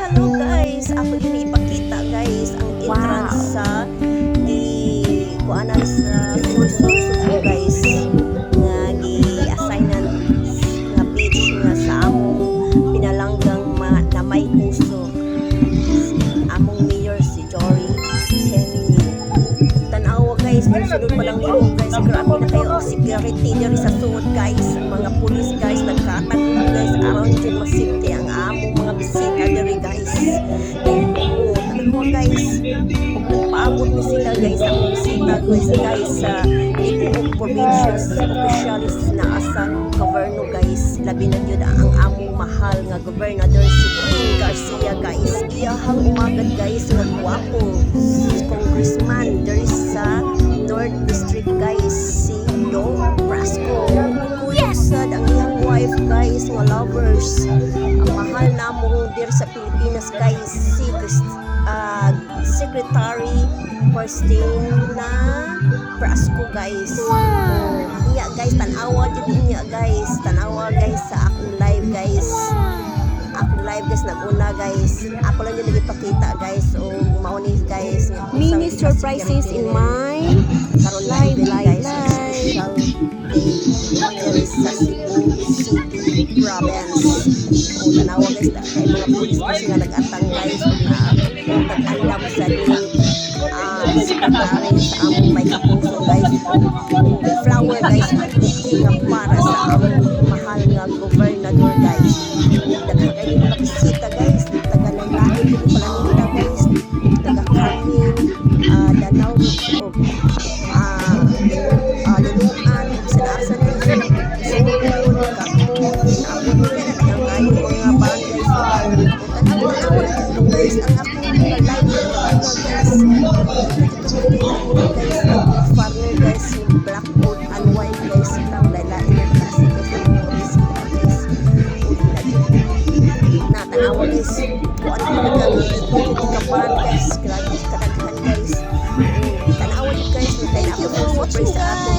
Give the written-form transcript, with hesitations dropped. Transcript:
hello guys. Ako yun ipakita guys ang entrance sa kuanan sa first ko guys nga gi-assignan nga beach nga sa among pinalanggang na may puso. Among mayor si Jory Kenny. Tanawa guys, sunod pa lang nimo guys. Grabe na kayo ang security diri sa suod guys. Ang mga pulis guys nagkatagod guys aron jud masafety ang among mga bisita diri guys. Tanawa guys. Paabot ni sila guys ang bisita guys sa Libuog Provincial Officials na asa governo guys. Labi na yun ang among mahal nga gobernador si Queen Garcia guys. Iyahang umagad guys nga guwapo congressman there sa North District guys si Dong Brasco. Yes! Ang iyang wife guys nga lovers. Ang mahal namong dir sa Pilipinas guys si Secretary Christina Brasco guys. Wow! Iya guys, tanawa din niya guys. Tanawa guys sa akong live guys. Akong live guys naguna guys. Ako lang yung nagipakita guys. So mauni guys. Mini surprises in my live guys. Special day sa Cebu City Province. O tanawa guys kay mga police kasi nga nag-atang guys na nag-alam sa secretary sa among may kapuso guys. Flower guys nga para sa among mahal nga gobernador guys. Daghan kayo mga bisita guys. Taga Laylain din pala nila guys. Taga Carmen, Danau, Linuan, Sinasa na yun. Sungkod, Kakmo, Naabot nila na tagang kayo mga bagay sa tanawa guys ang akong mga live guys. Farmer guys, yung black oat and white guys, ang Laylain ng klase guys, ang mga bisita guys. Natanawa guys, kung ano yung nagkakapan guys, grabe kadaghan guys. Tanawa yun guys, may tayo ako ng surprise sa ato